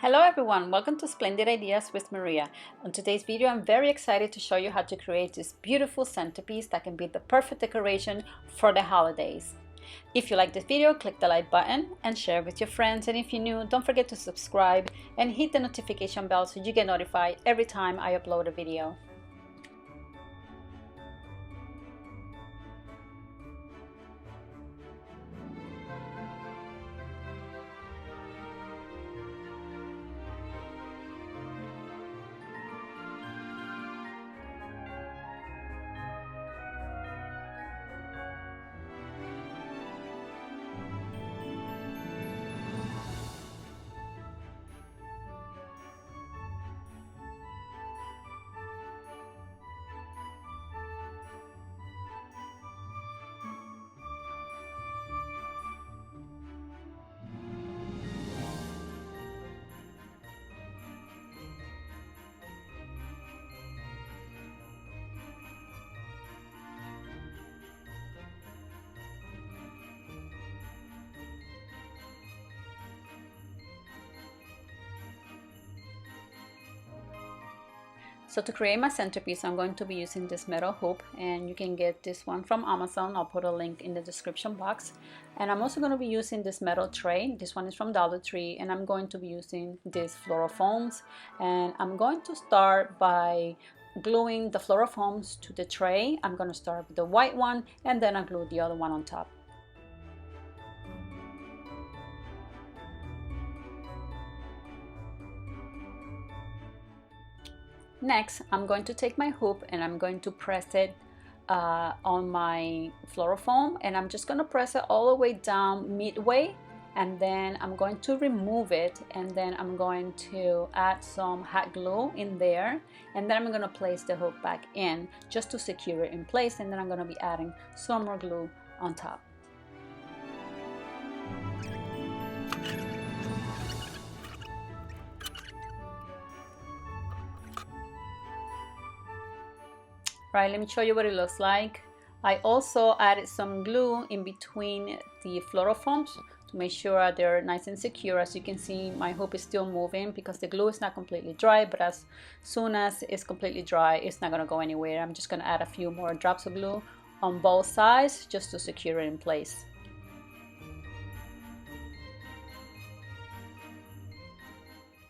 Hello everyone, welcome to Splendid Ideas with Maria. On today's video, I'm very excited to show you how to create this beautiful centerpiece that can be the perfect decoration for the holidays. If you like this video, click the like button and share with your friends. And if you're new, don't forget to subscribe and hit the notification bell so you get notified every time I upload a video. So to create my centerpiece, I'm going to be using this metal hoop, and you can get this one from Amazon. I'll put a link in the description box. And I'm also going to be using this metal tray. This one is from Dollar Tree, and I'm going to be using these floral foams. And I'm going to start by gluing the floral foams to the tray. I'm going to start with the white one, and then I'll glue the other one on top. Next, I'm going to take my hoop and I'm going to press it on my floral foam, and I'm just going to press it all the way down midway, and then I'm going to remove it, and then I'm going to add some hot glue in there, and then I'm going to place the hoop back in just to secure it in place, and then I'm going to be adding some more glue on top. Right, let me show you what it looks like. I also added some glue in between the floral foams to make sure they're nice and secure. As you can see, my hoop is still moving because the glue is not completely dry, but as soon as it's completely dry, it's not gonna go anywhere. I'm just gonna add a few more drops of glue on both sides just to secure it in place.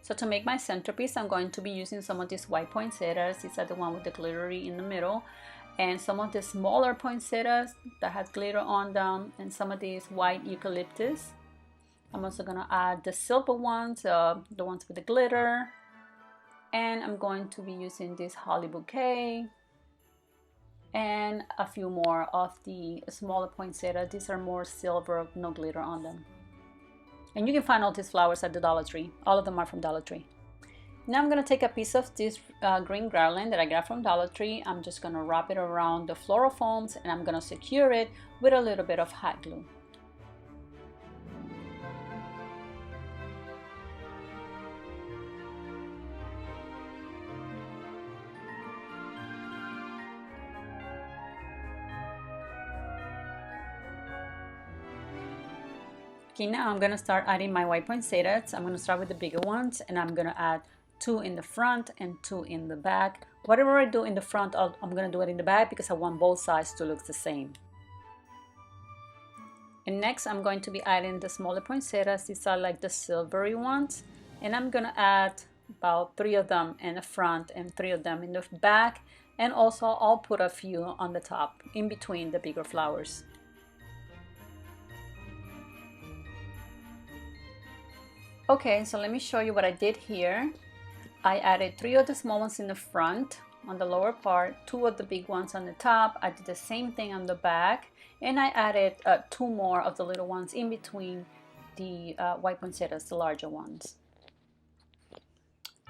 So to make my centerpiece, I'm going to be using some of these white poinsettias. These are the one with the glittery in the middle, and some of the smaller poinsettias that has glitter on them, and some of these white eucalyptus. I'm also going to add the silver ones, the ones with the glitter, and I'm going to be using this holly bouquet and a few more of the smaller poinsettias. These are more silver, no glitter on them. And you can find all these flowers at the Dollar Tree. All of them are from Dollar Tree. Now I'm going to take a piece of this green garland that I got from Dollar Tree. I'm just going to wrap it around the floral foams, and I'm going to secure it with a little bit of hot glue. Okay, now I'm going to start adding my white poinsettias. I'm going to start with the bigger ones, and I'm going to add 2 in the front and 2 in the back. Whatever I do in the front, I'm going to do it in the back because I want both sides to look the same. And next, I'm going to be adding the smaller poinsettias. These are like the silvery ones, and I'm going to add about 3 of them in the front and 3 of them in the back, and also I'll put a few on the top in between the bigger flowers. Okay, so let me show you what I did here. I added 3 of the small ones in the front on the lower part, 2 of the big ones on the top. I did the same thing on the back, and I added 2 more of the little ones in between the white poinsettias, the larger ones.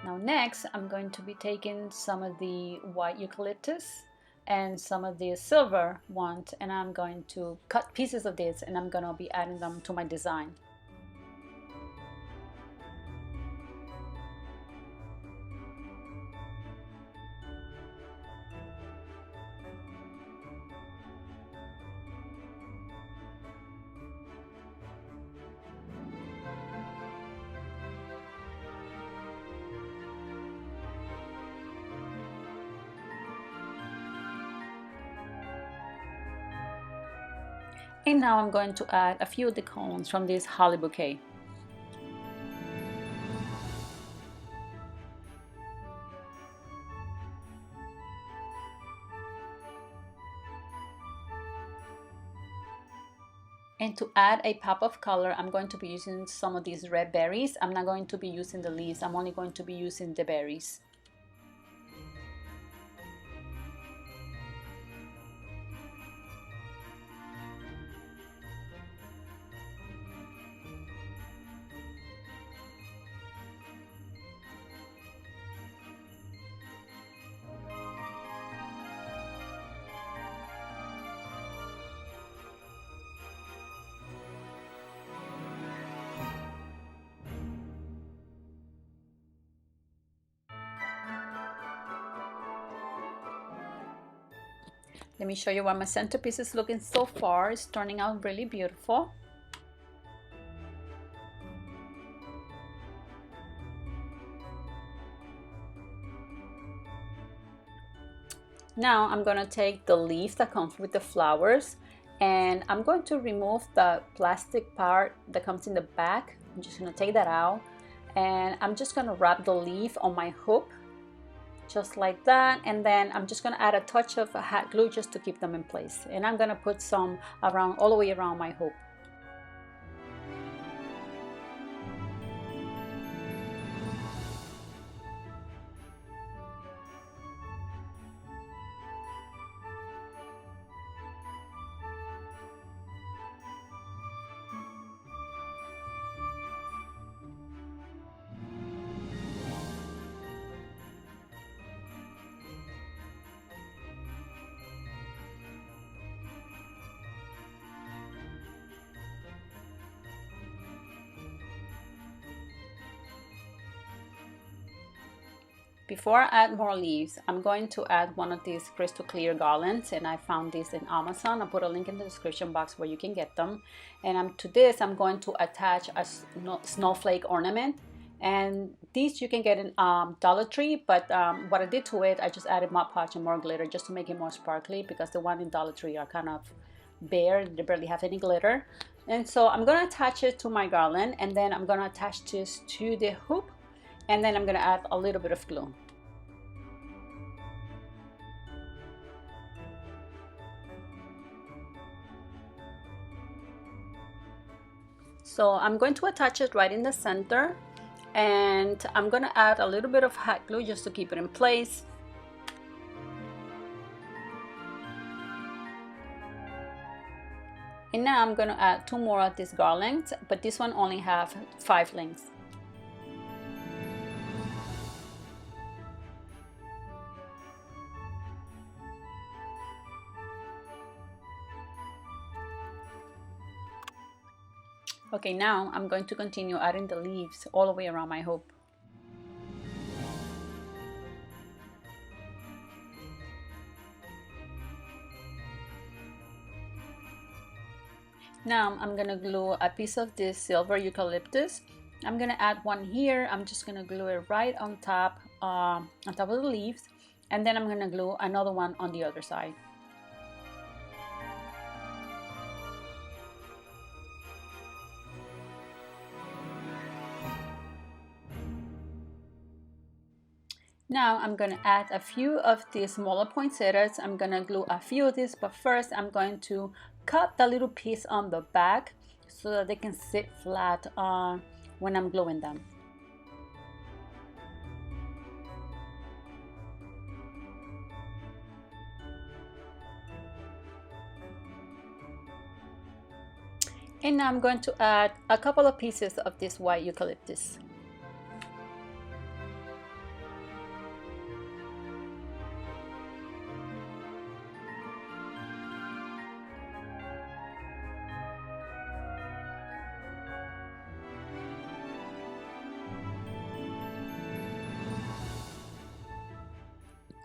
Now next, I'm going to be taking some of the white eucalyptus and some of the silver ones, and I'm going to cut pieces of this, and I'm going to be adding them to my design. And now I'm going to add a few of the cones from this holly bouquet. And to add a pop of color, I'm going to be using some of these red berries. I'm not going to be using the leaves, I'm only going to be using the berries. Let me show you what my centerpiece is looking so far. It's turning out really beautiful. Now I'm going to take the leaves that comes with the flowers, and I'm going to remove the plastic part that comes in the back. I'm just going to take that out, and I'm just going to wrap the leaf on my hoop just like that, and then I'm just going to add a touch of hot glue just to keep them in place, and I'm going to put some around all the way around my hoop. Before I add more leaves, I'm going to add one of these crystal clear garlands, and I found this in Amazon. I'll put a link in the description box where you can get them. And to this, I'm going to attach a snowflake ornament. And these you can get in Dollar Tree, but what I did to it, I just added Mod Podge and more glitter just to make it more sparkly, because the one in Dollar Tree are kind of bare, they barely have any glitter. And so I'm going to attach it to my garland, and then I'm going to attach this to the hoop, and then I'm going to add a little bit of glue. So I'm going to attach it right in the center, and I'm going to add a little bit of hot glue just to keep it in place. And now I'm going to add 2 more of these garlands, but this one only have 5 links. Okay, now I'm going to continue adding the leaves all the way around my hoop. Now I'm going to glue a piece of this silver eucalyptus. I'm going to add one here. I'm just going to glue it right on top of the leaves, and then I'm going to glue another one on the other side. Now I'm going to add a few of these smaller poinsettias. I'm going to glue a few of these, but first I'm going to cut the little piece on the back so that they can sit flat when I'm gluing them. And now I'm going to add a couple of pieces of this white eucalyptus.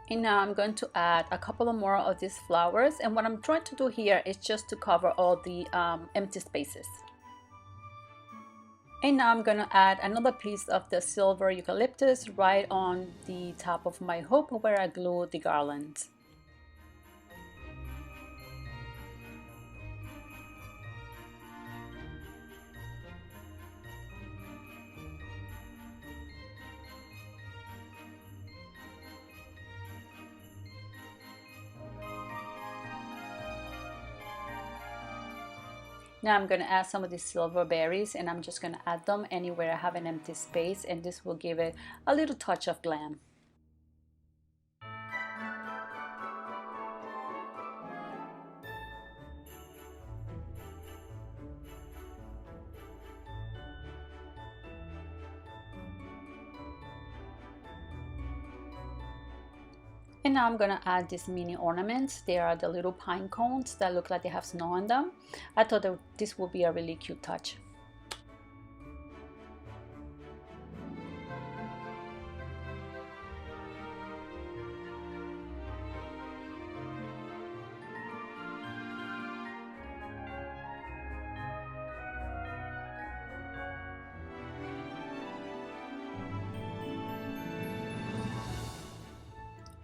And now I'm going to add a couple of more of these flowers, and what I'm trying to do here is just to cover all the empty spaces. And now I'm going to add another piece of the silver eucalyptus right on the top of my hoop where I glue the garland. Now I'm going to add some of these silver berries, and I'm just going to add them anywhere I have an empty space, and this will give it a little touch of glam. And now I'm gonna add these mini ornaments. They are the little pine cones that look like they have snow on them. I thought that this would be a really cute touch.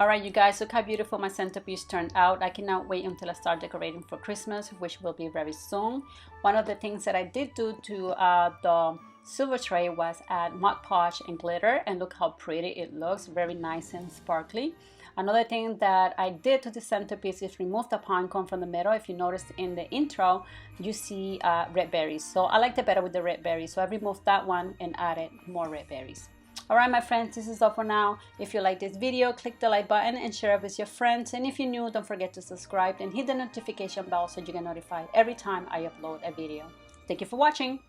Alright you guys, look how beautiful my centerpiece turned out. I cannot wait until I start decorating for Christmas, which will be very soon. One of the things that I did do to the silver tray was add Mod Podge and glitter, and look how pretty it looks, very nice and sparkly. Another thing that I did to the centerpiece is remove the pine cone from the middle. If you noticed in the intro, you see red berries. So I liked it better with the red berries, so I removed that one and added more red berries. Alright my friends, this is all for now. If you like this video, click the like button and share it with your friends. And if you're new, don't forget to subscribe and hit the notification bell so you get notified every time I upload a video. Thank you for watching.